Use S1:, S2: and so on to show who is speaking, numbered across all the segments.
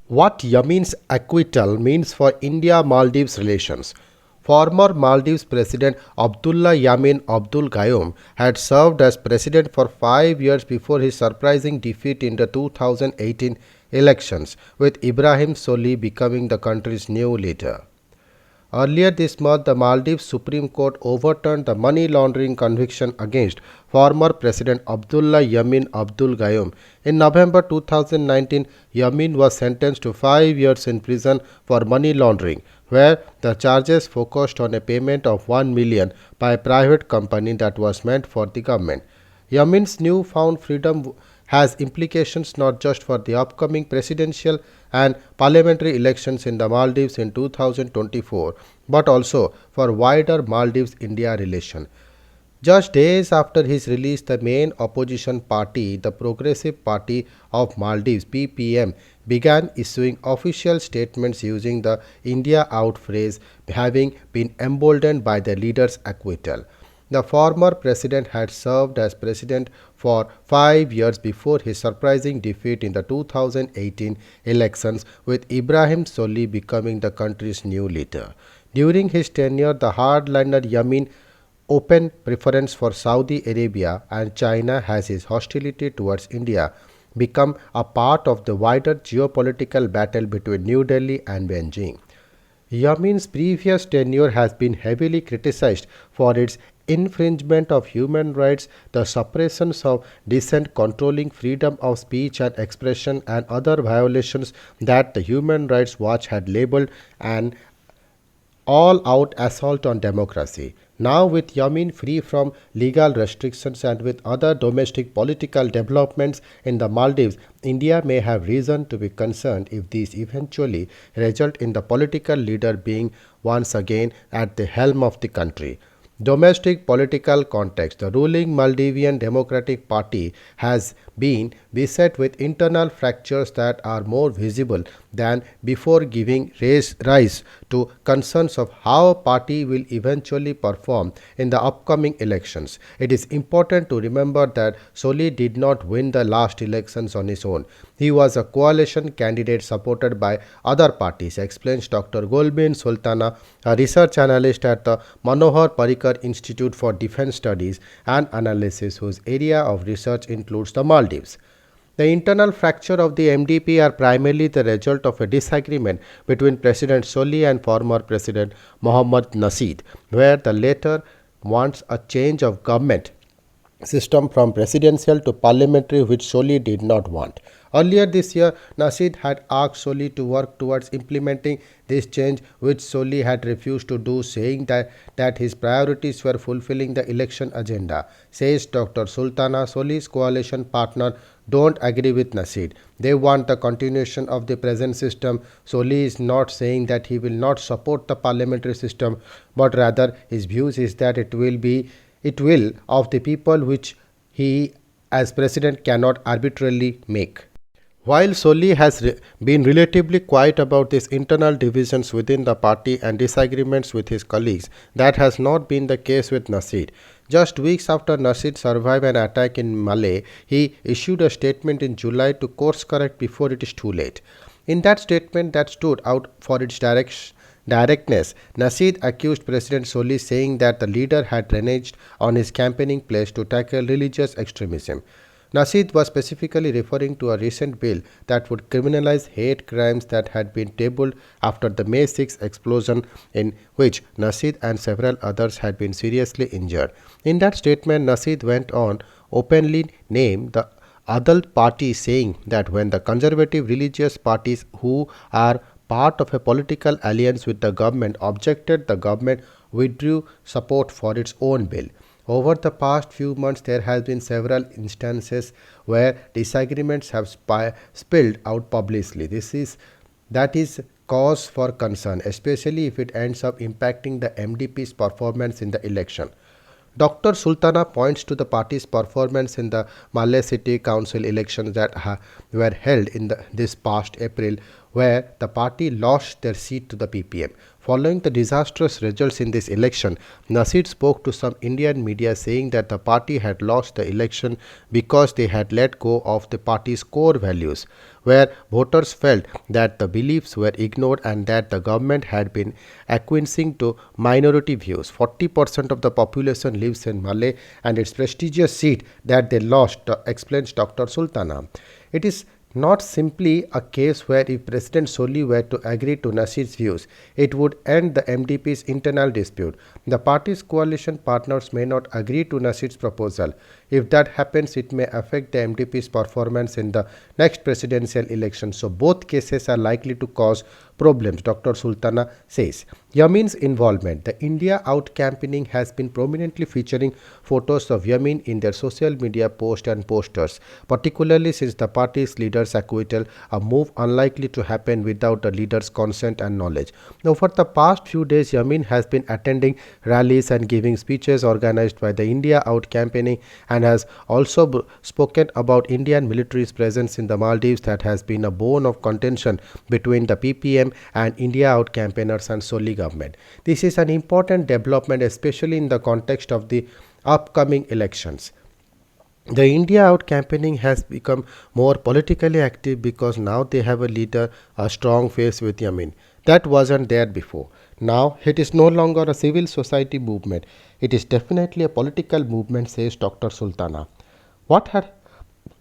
S1: What Yameen's acquittal means for India-Maldives relations. Former Maldives President Abdulla Yameen Abdul Gayyoom had served as president for 5 years before his surprising defeat in the 2018 elections, with Ibrahim Solih becoming the country's new leader. Earlier this month, the Maldives Supreme Court overturned the money laundering conviction against former President Abdullah Yameen Abdul Gayyoom. In November 2019, Yameen was sentenced to 5 years in prison for money laundering, where the charges focused on a payment of 1 million by a private company that was meant for the government. Yameen's newfound freedom has implications not just for the upcoming presidential and parliamentary elections in the Maldives in 2024, but also for wider Maldives-India relation. Just days after his release, the main opposition party, the Progressive Party of Maldives (PPM), began issuing official statements using the India out phrase, having been emboldened by the leader's acquittal. The former president had served as president for 5 years before his surprising defeat in the 2018 elections, with Ibrahim Solih becoming the country's new leader. During his tenure, the hardliner Yamin open preference for Saudi Arabia and China has his hostility towards India become a part of the wider geopolitical battle between New Delhi and Beijing. Yamin's previous tenure has been heavily criticized for its infringement of human rights, the suppressions of dissent, controlling freedom of speech and expression, and other violations that the Human Rights Watch had labeled an all-out assault on democracy. Now, with Yamin free from legal restrictions and with other domestic political developments in the Maldives, India may have reason to be concerned if these eventually result in the political leader being once again at the helm of the country. Domestic political context. The ruling Maldivian Democratic Party has been beset with internal fractures that are more visible than before, giving rise to concerns of how a party will eventually perform in the upcoming elections. It is important to remember that Solih did not win the last elections on his own. He was a coalition candidate supported by other parties, explains Dr. Golbin Sultana, a research analyst at the Manohar Parrikar Institute for Defense Studies and Analysis, whose area of research includes the Maldives. The internal fracture of the MDP are primarily the result of a disagreement between President Solih and former President Mohammad Nasheed, where the latter wants a change of government system from presidential to parliamentary, which Solih did not want. Earlier this year, Nasheed had asked Solih to work towards implementing this change, which Solih had refused to do, saying that his priorities were fulfilling the election agenda. Says Dr. Sultana, Solih's coalition partner don't agree with Nasheed. They want the continuation of the present system. Solih is not saying that he will not support the parliamentary system, but rather his views is that it will of the people which he as president cannot arbitrarily make. While Solih has been relatively quiet about these internal divisions within the party and disagreements with his colleagues, that has not been the case with Nasheed. Just weeks after Nasheed survived an attack in Malé, he issued a statement in July to course correct before it is too late. In that statement that stood out for its directness, Nasheed accused President Solih, saying that the leader had reneged on his campaigning pledge to tackle religious extremism. Nasheed was specifically referring to a recent bill that would criminalize hate crimes that had been tabled after the May 6 explosion, in which Nasheed and several others had been seriously injured. In that statement, Nasheed went on openly named the adult party, saying that when the conservative religious parties who are part of a political alliance with the government objected, the government withdrew support for its own bill. Over the past few months, there has been several instances where disagreements have spilled out publicly. That is cause for concern, especially if it ends up impacting the MDP's performance in the election. Dr. Sultana points to the party's performance in the Malé City Council elections that were held in this past April, where the party lost their seat to the PPM. Following the disastrous results in this election, Nasir spoke to some Indian media saying that the party had lost the election because they had let go of the party's core values, where voters felt that the beliefs were ignored and that the government had been acquiescing to minority views. 40% of the population lives in Malay and its prestigious seat that they lost, explains Dr. Sultana. It is not simply a case where if President Solih were to agree to Nasir's views, it would end the MDP's internal dispute. The party's coalition partners may not agree to Nasir's proposal. If that happens, it may affect the MDP's performance in the next presidential election. So both cases are likely to cause problems, Dr. Sultana says. Yameen's involvement. The India Out campaigning has been prominently featuring photos of Yameen in their social media posts and posters, particularly since the party's leader's acquittal, a move unlikely to happen without the leader's consent and knowledge. Now, for the past few days, Yameen has been attending rallies and giving speeches organized by the India Out campaigning and has also spoken about Indian military's presence in the Maldives that has been a bone of contention between the PPM and India Out campaigners and Solih government. This is an important development, especially in the context of the upcoming elections. The India Out campaigning has become more politically active because now they have a leader, a strong face with Yameen. That wasn't there before. Now it is no longer a civil society movement. It is definitely a political movement, says Dr. Sultana. What had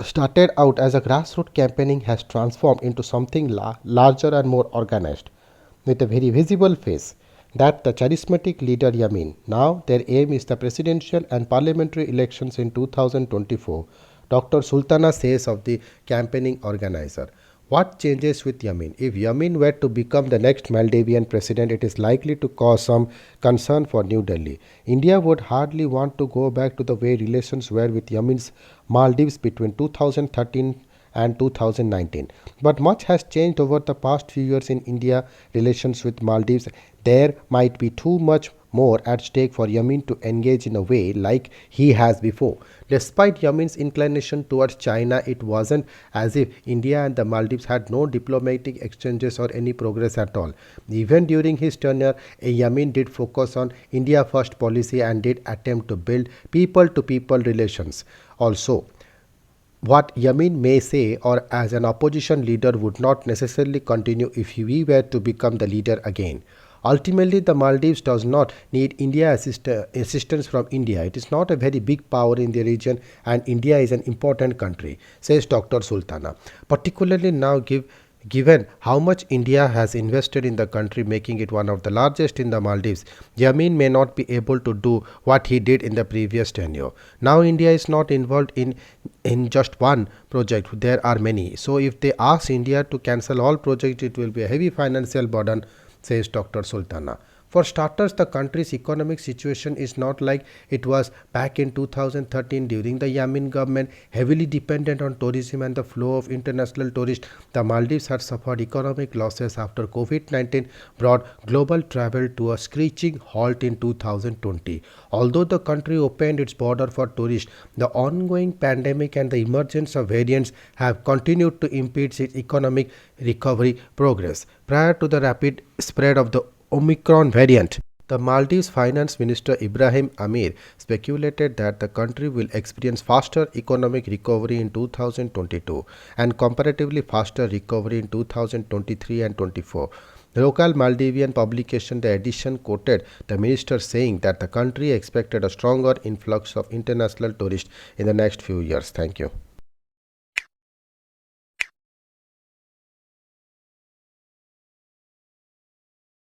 S1: started out as a grassroots campaigning has transformed into something larger and more organized, with a very visible face. That the charismatic leader Yameen. Now their aim is the presidential and parliamentary elections in 2024. Dr. Sultana says of the campaigning organizer. What changes with Yameen? If Yameen were to become the next Maldivian president, it is likely to cause some concern for New Delhi. India would hardly want to go back to the way relations were with Yameen's Maldives between 2013 and 2019. But much has changed over the past few years in India relations with Maldives. There might be too much more at stake for Yameen to engage in a way like he has before. Despite Yameen's inclination towards China, it wasn't as if India and the Maldives had no diplomatic exchanges or any progress at all. Even during his tenure, Yameen did focus on India first policy and did attempt to build people-to-people relations. Also, what Yameen may say or as an opposition leader would not necessarily continue if he were to become the leader again. Ultimately, the Maldives does not need assistance from India. It is not a very big power in the region and India is an important country, says Dr. Sultana. Particularly now given how much India has invested in the country, making it one of the largest in the Maldives, Yameen may not be able to do what he did in the previous tenure. Now India is not involved in just one project. There are many. So if they ask India to cancel all projects, it will be a heavy financial burden, says Dr. Sultana. For starters, the country's economic situation is not like it was back in 2013 during the Yameen government, heavily dependent on tourism and the flow of international tourists. The Maldives had suffered economic losses after COVID-19 brought global travel to a screeching halt in 2020. Although the country opened its border for tourists, the ongoing pandemic and the emergence of variants have continued to impede its economic recovery progress. Prior to the rapid spread of the Omicron variant, the Maldives Finance Minister Ibrahim Amir speculated that the country will experience faster economic recovery in 2022 and comparatively faster recovery in 2023 and 24. The local Maldivian publication The Edition quoted the minister saying that the country expected a stronger influx of international tourists in the next few years. Thank you.